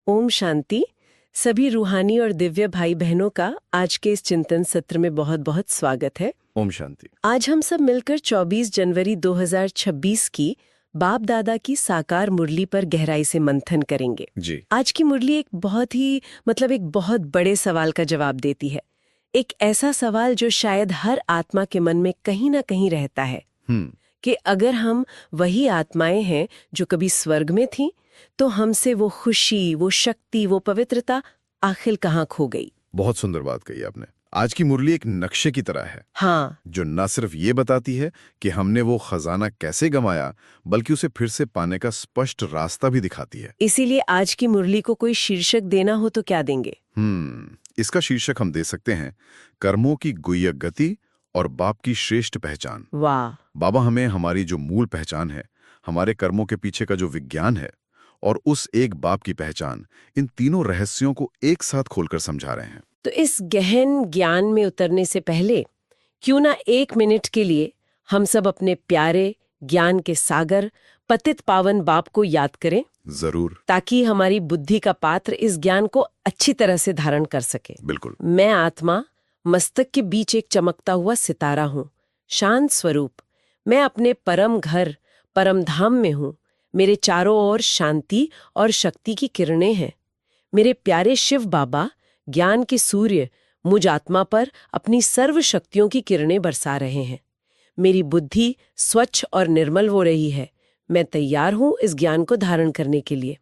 ओम शांति। सभी रूहानी और दिव्य भाई बहनों का आज के इस चिंतन सत्र में बहुत बहुत स्वागत है। ओम शांति। आज हम सब मिलकर 24 जनवरी 2026 की बाप दादा की साकार मुरली पर गहराई से मंथन करेंगे। जी। आज की मुरली एक बहुत ही एक बहुत बड़े सवाल का जवाब देती है। एक ऐसा सवाल जो शायद हर आत्मा के मन में कहीं ना कहीं रहता है कि अगर हम वही आत्माएं हैं जो कभी स्वर्ग में थीं, तो हमसे वो खुशी, वो शक्ति, वो पवित्रता आखिर कहाँ खो गई। बहुत सुंदर बात कही आपने। आज की मुरली एक नक्शे की तरह है। हाँ, जो न सिर्फ ये बताती है कि हमने वो खजाना कैसे गंवाया, बल्कि उसे फिर से पाने का स्पष्ट रास्ता भी दिखाती है। इसीलिए आज की मुरली को कोई शीर्षक देना हो तो क्या देंगे? इसका शीर्षक हम दे सकते हैं, कर्मों की गुह्यक गति और बाप की श्रेष्ठ पहचान। वाह। बाबा हमें हमारी जो मूल पहचान है, हमारे कर्मों के पीछे का जो विज्ञान है और उस एक बाप की पहचान, इन तीनों रहस्यों को एक साथ खोलकर समझा रहे हैं। तो इस गहन ज्ञान में उतरने से पहले क्यों ना 1 मिनट के लिए हम सब अपने प्यारे ज्ञान के सागर पतित पावन बाप को याद करें, जरूर। ताकि हमारी बुद्धि का पात्र इस ज्ञान को अच्छी तरह से धारण कर सके। बिल्कुल। मैं आत्मा मस्तक के बीच एक चमकता हुआ सितारा हूँ, शांत स्वरूप। मैं अपने परम घर परम धाम में हूँ। मेरे चारों ओर शांति और शक्ति की किरणें हैं। मेरे प्यारे शिव बाबा ज्ञान के सूर्य मुझ आत्मा पर अपनी सर्व शक्तियों की किरणें बरसा रहे हैं। मेरी बुद्धि स्वच्छ और निर्मल हो रही है। मैं तैयार हूँ इस ज्ञान को धारण करने के लिए।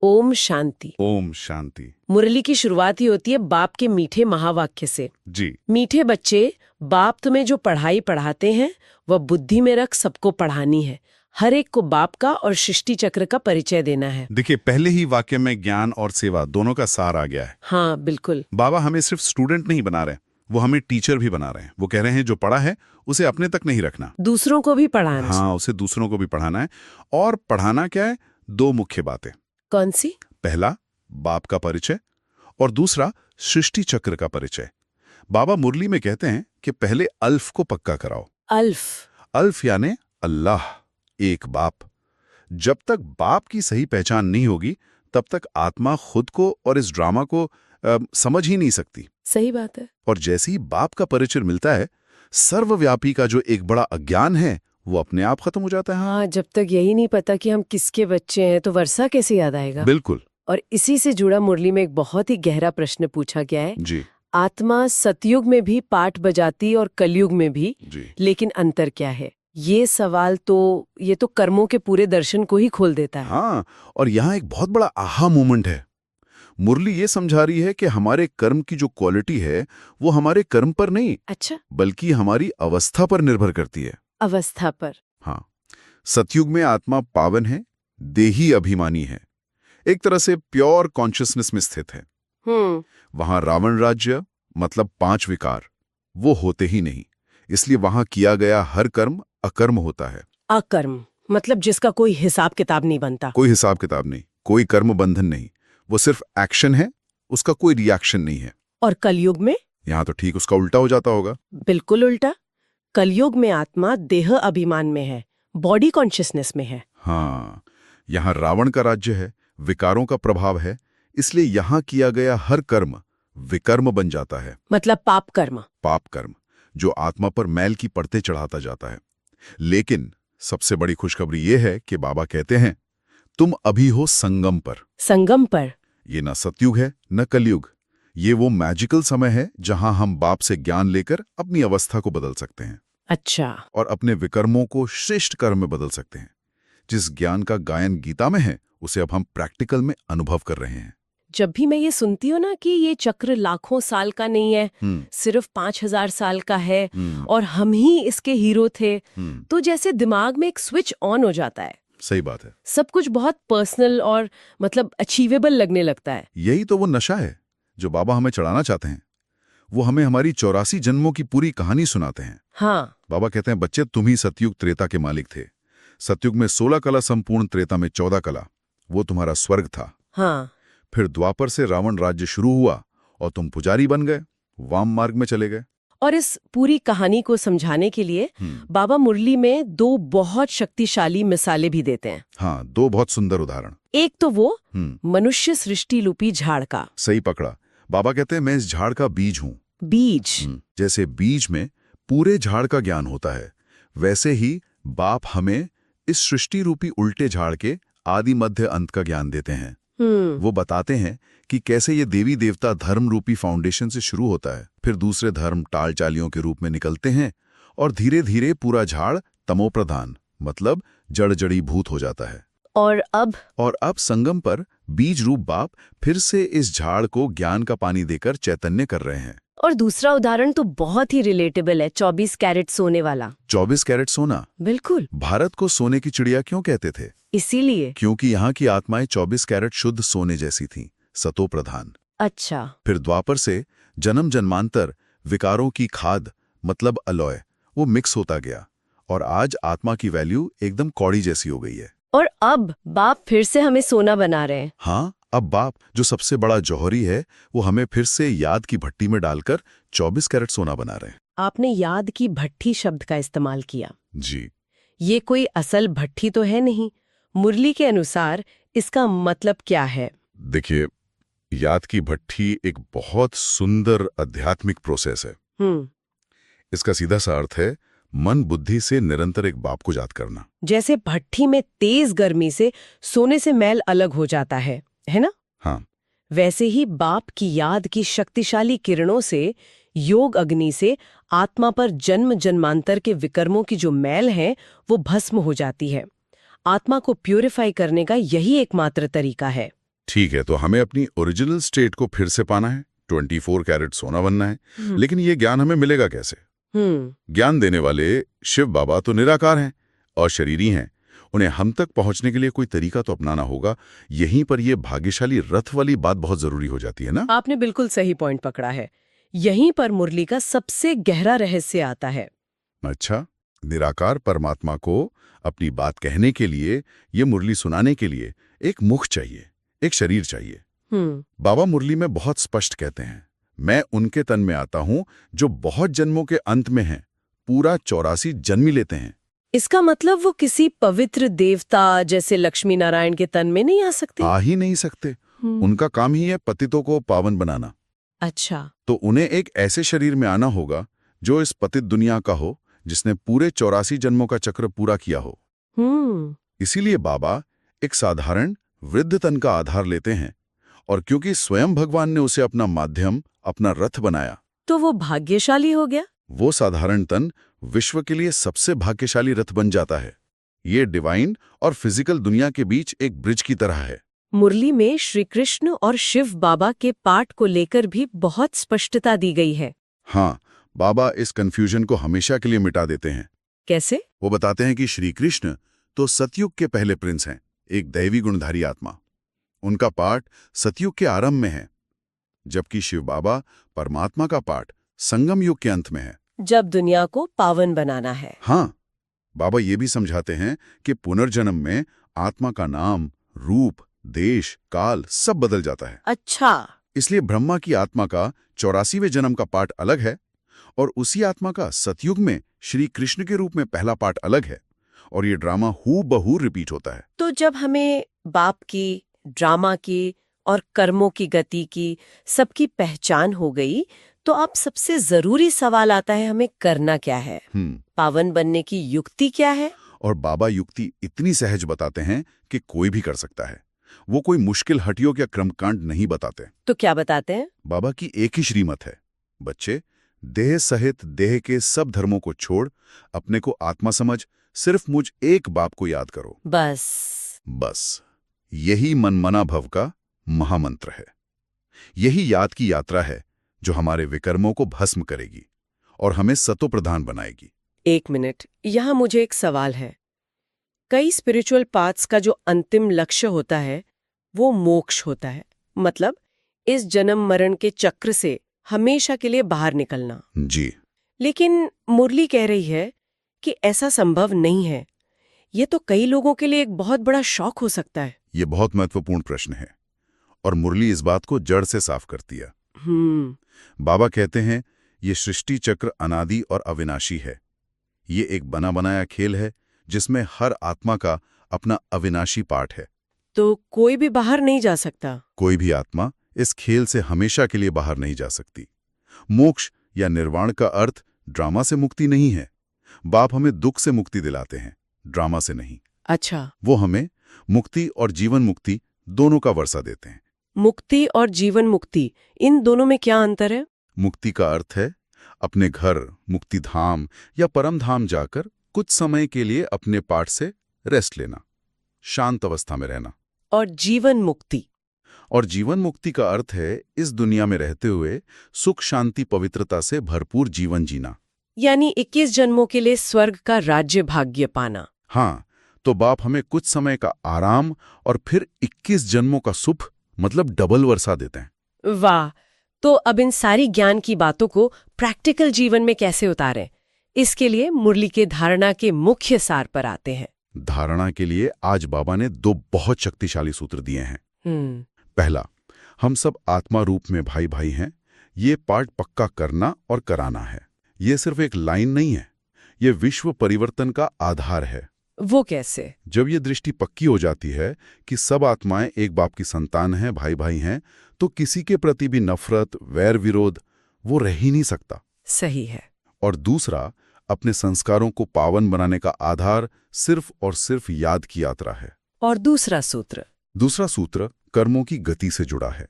ओम शांति। ओम शांति। मुरली की शुरुआत ही होती है बाप के मीठे महावाक्य से। जी। मीठे बच्चे, बाप तुम्हें जो पढ़ाई पढ़ाते हैं वह बुद्धि में रख सबको पढ़ानी है। हर एक को बाप का और सृष्टि चक्र का परिचय देना है। देखिए, पहले ही वाक्य में ज्ञान और सेवा दोनों का सार आ गया है। हाँ बिल्कुल। बाबा हमें सिर्फ स्टूडेंट नहीं बना रहे, वो हमें टीचर भी बना रहे हैं। वो कह रहे हैं जो पढ़ा है उसे अपने तक नहीं रखना, दूसरों को भी पढ़ाना। हाँ, उसे दूसरों को भी पढ़ाना है। और पढ़ाना क्या है? 2 मुख्य बातें। कौन सी? पहला, बाप का परिचय, और दूसरा, सृष्टि चक्र का परिचय। बाबा मुरली में कहते हैं कि पहले अल्फ को पक्का कराओ। अल्फ यानी अल्लाह, एक बाप। जब तक बाप की सही पहचान नहीं होगी, तब तक आत्मा खुद को और इस ड्रामा को समझ ही नहीं सकती। सही बात है। और जैसे ही बाप का परिचय मिलता है, सर्वव्यापी का जो एक बड़ा अज्ञान है वो अपने आप खत्म हो जाता है। हाँ, जब तक यही नहीं पता कि हम किसके बच्चे हैं, तो वर्षा कैसे याद आएगा? बिल्कुल। और इसी से जुड़ा मुरली में एक बहुत ही गहरा प्रश्न पूछा गया है। जी। आत्मा सतयुग में भी पाठ बजाती और कलयुग में भी, जी। लेकिन अंतर क्या है? ये सवाल ये तो कर्मों के पूरे दर्शन को ही खोल देता है। हाँ, और यहाँ एक बहुत बड़ा आहा मोमेंट है। मुरली ये समझा रही है कि हमारे कर्म की जो क्वालिटी है वो हमारे कर्म पर नहीं, अच्छा, बल्कि हमारी अवस्था पर निर्भर करती है। अवस्था पर। हाँ, सतयुग में आत्मा पावन है, देही अभिमानी है, एक तरह से प्योर कॉन्शियसनेस में स्थित है। वहां रावण राज्य मतलब 5 विकार वो होते ही नहीं, इसलिए वहां किया गया हर कर्म अकर्म होता है। अकर्म मतलब जिसका कोई हिसाब किताब नहीं बनता। कोई हिसाब किताब नहीं, कोई कर्म बंधन नहीं, वो सिर्फ एक्शन है, उसका कोई रिएक्शन नहीं है। और कलयुग में? यहाँ तो ठीक उसका उल्टा हो जाता होगा। बिल्कुल उल्टा। कलयुग में आत्मा देह अभिमान में है, बॉडी कॉन्शियसनेस में है। हाँ, यहाँ रावण का राज्य है, विकारों का प्रभाव है, इसलिए यहाँ किया गया हर कर्म विकर्म बन जाता है। मतलब पाप कर्म। पाप कर्म जो आत्मा पर मैल की परतें चढ़ाता जाता है। लेकिन सबसे बड़ी खुशखबरी ये है कि बाबा कहते हैं, तुम अभी हो संगम पर। संगम पर? ये न सतयुग है न कलयुग, ये वो मैजिकल समय है जहां हम बाप से ज्ञान लेकर अपनी अवस्था को बदल सकते हैं। अच्छा। और अपने विकर्मों को श्रेष्ठ कर्म में बदल सकते हैं। जिस ज्ञान का गायन गीता में है, उसे अब हम प्रैक्टिकल में अनुभव कर रहे हैं। जब भी मैं ये सुनती हूँ ना कि ये चक्र लाखों साल का नहीं है, सिर्फ 5000 साल का है और हम ही इसके हीरो थे, तो जैसे दिमाग में एक स्विच ऑन हो जाता है। सही बात है। सब कुछ बहुत पर्सनल और अचीवेबल लगने लगता है। यही तो वो नशा है जो बाबा हमें चढ़ाना चाहते हैं। वो हमें हमारी 84 जन्मों की पूरी कहानी सुनाते हैं। हाँ। बाबा कहते हैं, बच्चे तुम ही सतयुग त्रेता के मालिक थे। सतयुग में 16 कला संपूर्ण, त्रेता में 14 कला, वो तुम्हारा स्वर्ग था। हाँ। फिर द्वापर से रावण राज्य शुरू हुआ और तुम पुजारी बन गए, वाम मार्ग में चले गए। और इस पूरी कहानी को समझाने के लिए बाबा मुरली में 2 बहुत शक्तिशाली मिसालें भी देते हैं। हाँ, 2 बहुत सुंदर उदाहरण। एक तो वो मनुष्य सृष्टि रूपी झाड़ का। सही पकड़ा। बाबा कहते हैं मैं इस झाड़ का बीज हूँ। बीज। जैसे बीज में पूरे झाड़ का ज्ञान होता है, वैसे ही बाप हमें इस सृष्टि रूपी उल्टे झाड़ के आदि मध्य अंत का ज्ञान देते हैं। वो बताते हैं कि कैसे ये देवी देवता धर्म रूपी फाउंडेशन से शुरू होता है, फिर दूसरे धर्म टाल चालियों के रूप में निकलते हैं और धीरे धीरे पूरा झाड़ तमोप्रधान मतलब जड़ जड़ीभूत हो जाता है। और अब संगम पर बीज रूप बाप फिर से इस झाड़ को ज्ञान का पानी देकर चैतन्य कर रहे हैं। और दूसरा उदाहरण तो बहुत ही रिलेटेबल है, 24 कैरेट सोने वाला। 24 कैरेट सोना। बिल्कुल। भारत को सोने की चिड़िया क्यों कहते थे? इसीलिए क्योंकि यहाँ की आत्माएं 24 कैरेट शुद्ध सोने जैसी थीं, सतो प्रधान। अच्छा। फिर द्वापर से जन्म जन्मांतर विकारों की खाद मतलब अलॉय वो मिक्स होता गया और आज आत्मा की वैल्यू एकदम कौड़ी जैसी हो गई है। और अब बाप फिर से हमें सोना बना रहे हैं। हाँ, अब बाप जो सबसे बड़ा जौहरी है वो हमें फिर से याद की भट्टी में डालकर 24 कैरेट सोना बना रहे हैं। आपने याद की भट्टी शब्द का इस्तेमाल किया। जी। ये कोई असल भट्टी तो है नहीं। मुरली के अनुसार इसका मतलब क्या है? देखिए, याद की भट्टी एक बहुत सुंदर आध्यात्मिक प्रोसेस है। इसका सीधा सा अर्थ है मन बुद्धि से निरंतर एक बाप को याद करना। जैसे भट्टी में तेज गर्मी से सोने से मैल अलग हो जाता है ना? हाँ। वैसे ही बाप की याद की शक्तिशाली किरणों से, योग अग्नि से आत्मा पर जन्म जन्मांतर के विकर्मों की जो मैल है वो भस्म हो जाती है। आत्मा को प्यूरिफाई करने का यही एकमात्र तरीका है। ठीक है, तो हमें अपनी ओरिजिनल स्टेट को फिर से पाना है, 24 कैरेट सोना बनना है। लेकिन ये ज्ञान हमें मिलेगा कैसे? ज्ञान देने वाले शिव बाबा तो निराकार हैं और शरीरी हैं। उन्हें हम तक पहुंचने के लिए कोई तरीका तो अपनाना होगा। यहीं पर यह भाग्यशाली रथ वाली बात बहुत जरूरी हो जाती है ना? आपने बिल्कुल सही पॉइंट पकड़ा है। यहीं पर मुरली का सबसे गहरा रहस्य आता है। अच्छा, निराकार परमात्मा को अपनी बात कहने के लिए, ये मुरली सुनाने के लिए एक मुख चाहिए, एक शरीर चाहिए। बाबा मुरली में बहुत स्पष्ट कहते हैं, मैं उनके तन में आता हूं जो बहुत जन्मों के अंत में हैं, पूरा 84 जन्म लेते हैं। इसका मतलब वो किसी पवित्र देवता जैसे लक्ष्मी नारायण के तन में नहीं आ सकते? आ ही नहीं सकते। उनका काम ही है पतितों को पावन बनाना। अच्छा। तो उन्हें एक ऐसे शरीर में आना होगा जो इस पतित दुनिया का हो, जिसने पूरे 84 जन्मों का चक्र पूरा किया हो। इसीलिए बाबा एक साधारण वृद्ध तन का आधार लेते हैं, और क्योंकि स्वयं भगवान ने उसे अपना माध्यम, अपना रथ बनाया, तो वो भाग्यशाली हो गया। वो साधारण तन विश्व के लिए सबसे भाग्यशाली रथ बन जाता है। ये डिवाइन और फिजिकल दुनिया के बीच एक ब्रिज की तरह है। मुरली में श्री कृष्ण और शिव बाबा के पाठ को लेकर भी बहुत स्पष्टता दी गई है। हाँ, बाबा इस कंफ्यूजन को हमेशा के लिए मिटा देते हैं। कैसे? वो बताते हैं कि श्री कृष्ण तो सतयुग के पहले प्रिंस हैं, एक दैवी गुणधारी आत्मा। उनका पाठ सतयुग के आरंभ में है, जबकि शिव बाबा परमात्मा का पाठ संगम युग के अंत में है, जब दुनिया को पावन बनाना है। हाँ, बाबा ये भी समझाते हैं कि पुनर्जन्म में आत्मा का नाम, रूप, देश, काल सब बदल जाता है। अच्छा। इसलिए ब्रह्मा की आत्मा का 84वें जन्म का पाठ अलग है और उसी आत्मा का सतयुग में श्री कृष्ण के रूप में पहला पाठ अलग है, और ये ड्रामा हूबहू रिपीट होता है। तो जब हमें बाप की, ड्रामा की और कर्मों की गति की सबकी पहचान हो गई, तो अब सबसे जरूरी सवाल आता है, हमें करना क्या है? पावन बनने की युक्ति क्या है? और बाबा युक्ति इतनी सहज बताते हैं कि कोई भी कर सकता है। वो कोई मुश्किल हटियोग या क्रमकांड नहीं बताते। तो क्या बताते हैं? बाबा की एक ही श्रीमत है, बच्चे, देह सहित देह के सब धर्मों को छोड़, अपने को आत्मा समझ, सिर्फ मुझ एक बाप को याद करो। बस यही मनमना भव का महामंत्र है। यही याद की यात्रा है जो हमारे विकर्मों को भस्म करेगी और हमें सतो प्रधान बनाएगी। 1 मिनट, यहाँ मुझे एक सवाल है। कई स्पिरिचुअल पाथ्स का जो अंतिम लक्ष्य होता है वो मोक्ष होता है, मतलब इस जन्म मरण के चक्र से हमेशा के लिए बाहर निकलना। जी। लेकिन मुरली कह रही है कि ऐसा संभव नहीं है। ये तो कई लोगों के लिए एक बहुत बड़ा शॉक हो सकता है। ये बहुत महत्वपूर्ण प्रश्न है और मुरली इस बात को जड़ से साफ करती है। बाबा कहते हैं ये सृष्टि चक्र अनादि और अविनाशी है। ये एक बना बनाया खेल है जिसमें हर आत्मा का अपना अविनाशी पार्ट है। तो कोई भी बाहर नहीं जा सकता? कोई भी आत्मा इस खेल से हमेशा के लिए बाहर नहीं जा सकती। मोक्ष या निर्वाण का अर्थ ड्रामा से मुक्ति नहीं है। बाप हमें दुख से मुक्ति दिलाते हैं, ड्रामा से नहीं। अच्छा। वो हमें मुक्ति और जीवन मुक्ति दोनों का वर्षा देते हैं। मुक्ति और जीवन मुक्ति, इन दोनों में क्या अंतर है? मुक्ति का अर्थ है अपने घर, मुक्ति धाम या परम धाम जाकर कुछ समय के लिए अपने पाठ से रेस्ट लेना, शांत अवस्था में रहना। और जीवन मुक्ति? और जीवन मुक्ति का अर्थ है इस दुनिया में रहते हुए सुख शांति पवित्रता से भरपूर जीवन जीना। यानी 21 जन्मों के लिए स्वर्ग का राज्य भाग्य पाना। हाँ, तो बाप हमें कुछ समय का आराम और फिर 21 जन्मों का सुख मतलब डबल वर्षा देते हैं। वाह! तो अब इन सारी ज्ञान की बातों को प्रैक्टिकल जीवन में कैसे उतारें, इसके लिए मुरली के धारणा के मुख्य सार पर आते हैं। धारणा के लिए आज बाबा ने 2 बहुत शक्तिशाली सूत्र दिए हैं। पहला, हम सब आत्मा रूप में भाई भाई हैं। ये पाठ पक्का करना और कराना है। ये सिर्फ एक लाइन नहीं है, ये विश्व परिवर्तन का आधार है। वो कैसे? जब ये दृष्टि पक्की हो जाती है कि सब आत्माएं एक बाप की संतान हैं, भाई भाई हैं, तो किसी के प्रति भी नफरत, वैर, विरोध वो रह ही नहीं सकता। सही है। और दूसरा, अपने संस्कारों को पावन बनाने का आधार सिर्फ और सिर्फ याद की यात्रा है। और दूसरा सूत्र? दूसरा सूत्र कर्मों की गति से जुड़ा है।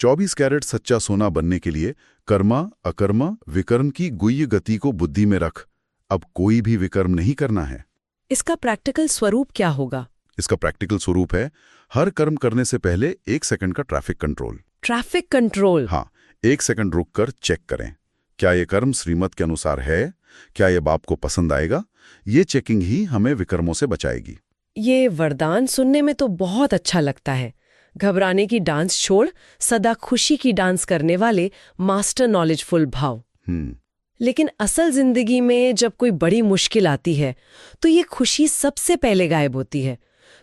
24 कैरेट सच्चा सोना बनने के लिए कर्मा, अकर्मा, विकर्म की गुह्य गति को बुद्धि में रख अब कोई भी विकर्म नहीं करना है। इसका प्रैक्टिकल स्वरूप क्या होगा? इसका प्रैक्टिकल स्वरूप है हर कर्म करने से पहले 1 सेकंड का ट्रैफिक कंट्रोल। Traffic control? हाँ, 1 सेकंड रुककर चेक करें, क्या ये कर्म श्रीमत के अनुसार है, क्या ये बाप को पसंद आएगा। ये चेकिंग ही हमें विकर्मों से बचाएगी। ये वरदान सुनने में तो बहुत अच्छा लगता है। घबराने की डांस छोड़ सदा खुशी की डांस करने वाले मास्टर नॉलेजफुल भाव। लेकिन असल जिंदगी में जब कोई बड़ी मुश्किल आती है तो ये खुशी सबसे पहले गायब होती है।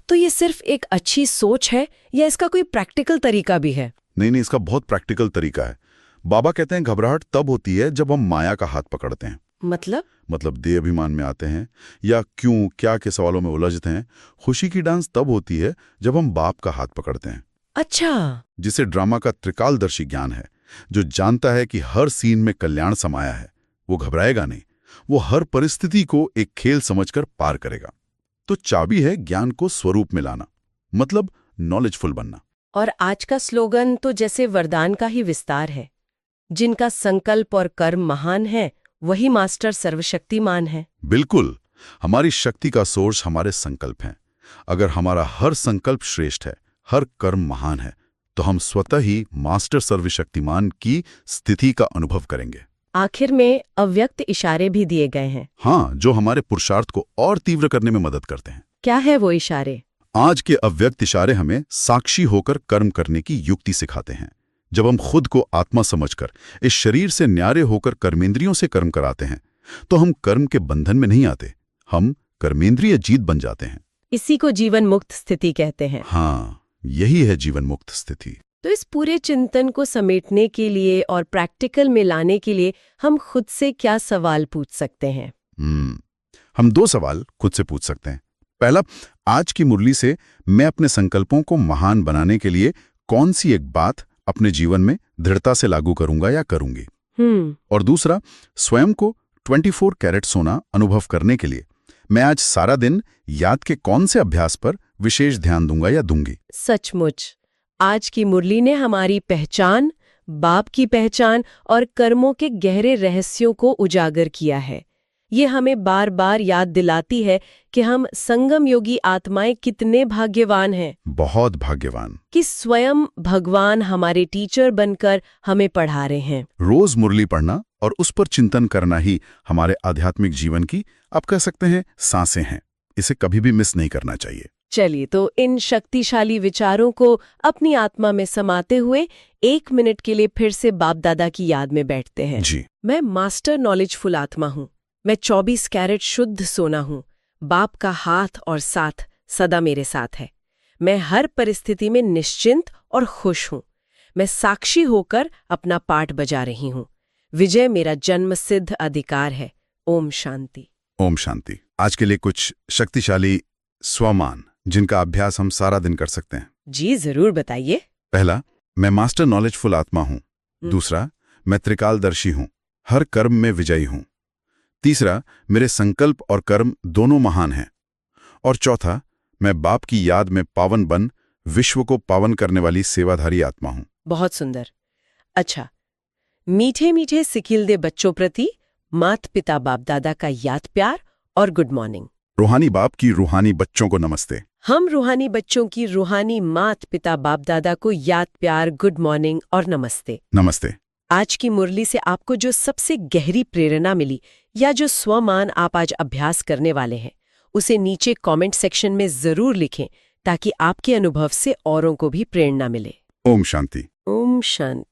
तो ये सिर्फ एक अच्छी सोच है या इसका कोई प्रैक्टिकल तरीका भी है? नहीं, इसका बहुत प्रैक्टिकल तरीका है। बाबा कहते हैं घबराहट तब होती है जब हम माया का हाथ पकड़ते हैं। मतलब देह अभिमान में आते हैं या क्यों क्या के सवालों में उलझते हैं। खुशी की डांस तब होती है जब हम बाप का हाथ पकड़ते हैं। अच्छा। जिसे ड्रामा का त्रिकालदर्शी ज्ञान है, जो जानता है कि हर सीन में कल्याण समाया है। वो घबराएगा नहीं, वो हर परिस्थिति को एक खेल समझकर पार करेगा। तो चाबी है ज्ञान को स्वरूप में लाना, मतलब नॉलेजफुल बनना। और आज का स्लोगन तो जैसे वरदान का ही विस्तार है, जिनका संकल्प और कर्म महान है वही मास्टर सर्वशक्तिमान है। बिल्कुल, हमारी शक्ति का सोर्स हमारे संकल्प हैं। अगर हमारा हर संकल्प श्रेष्ठ है, हर कर्म महान है, तो हम स्वतः ही मास्टर सर्वशक्तिमान की स्थिति का अनुभव करेंगे। आखिर में अव्यक्त इशारे भी दिए गए हैं। हाँ, जो हमारे पुरुषार्थ को और तीव्र करने में मदद करते हैं। क्या है वो इशारे? आज के अव्यक्त इशारे हमें साक्षी होकर कर्म करने की युक्ति सिखाते हैं। जब हम खुद को आत्मा समझकर इस शरीर से न्यारे होकर कर्मेंद्रियों से कर्म कराते हैं तो हम कर्म के बंधन में नहीं आते, हम कर्मेंद्रिय जीत बन जाते हैं। इसी को जीवन मुक्त स्थिति कहते हैं। हाँ, यही है जीवन मुक्त स्थिति। तो इस पूरे चिंतन को समेटने के लिए और प्रैक्टिकल में लाने के लिए हम खुद से क्या सवाल पूछ सकते हैं? हम 2 सवाल खुद से पूछ सकते हैं। पहला, आज की मुरली से मैं अपने संकल्पों को महान बनाने के लिए कौन सी एक बात अपने जीवन में दृढ़ता से लागू करूंगा या करूंगी। और दूसरा, स्वयं को 24 कैरेट सोना अनुभव करने के लिए मैं आज सारा दिन याद के कौन से अभ्यास पर विशेष ध्यान दूंगा या दूंगी। सचमुच आज की मुरली ने हमारी पहचान, बाप की पहचान और कर्मों के गहरे रहस्यों को उजागर किया है। ये हमें बार बार याद दिलाती है कि हम संगम योगी आत्माएं कितने भाग्यवान हैं। बहुत भाग्यवान। कि स्वयं भगवान हमारे टीचर बनकर हमें पढ़ा रहे हैं। रोज मुरली पढ़ना और उस पर चिंतन करना ही हमारे आध्यात्मिक जीवन की, आप कह सकते हैं, सांसें हैं। इसे कभी भी मिस नहीं करना चाहिए। चलिए, तो इन शक्तिशाली विचारों को अपनी आत्मा में समाते हुए 1 मिनट के लिए फिर से बाप दादा की याद में बैठते हैं। जी। मैं मास्टर नॉलेजफुल आत्मा हूँ। मैं 24 कैरेट शुद्ध सोना हूँ। बाप का हाथ और साथ सदा मेरे साथ है। मैं हर परिस्थिति में निश्चिंत और खुश हूँ। मैं साक्षी होकर अपना पाठ बजा रही हूँ। विजय मेरा जन्मसिद्ध अधिकार है। ओम शांति। ओम शांति। आज के लिए कुछ शक्तिशाली स्वमान जिनका अभ्यास हम सारा दिन कर सकते हैं। जी जरूर बताइए। पहला, मैं मास्टर नॉलेजफुल आत्मा हूं। दूसरा, मैं त्रिकालदर्शी हूं, हर कर्म में विजयी हूं। तीसरा, मेरे संकल्प और कर्म दोनों महान हैं। और चौथा, मैं बाप की याद में पावन बन विश्व को पावन करने वाली सेवाधारी आत्मा हूं। बहुत सुंदर। अच्छा, मीठे मीठे सिखिल दे बच्चों प्रति मात पिता बाप दादा का याद प्यार और गुड मॉर्निंग। रूहानी बाप की रूहानी बच्चों को नमस्ते। हम रूहानी बच्चों की रूहानी मात पिता बाप दादा को याद प्यार, गुड मॉर्निंग और नमस्ते। नमस्ते। आज की मुरली से आपको जो सबसे गहरी प्रेरणा मिली या जो स्वमान आप आज अभ्यास करने वाले हैं, उसे नीचे कमेंट सेक्शन में जरूर लिखें ताकि आपके अनुभव से औरों को भी प्रेरणा मिले। ओम शांति। ओम शांति।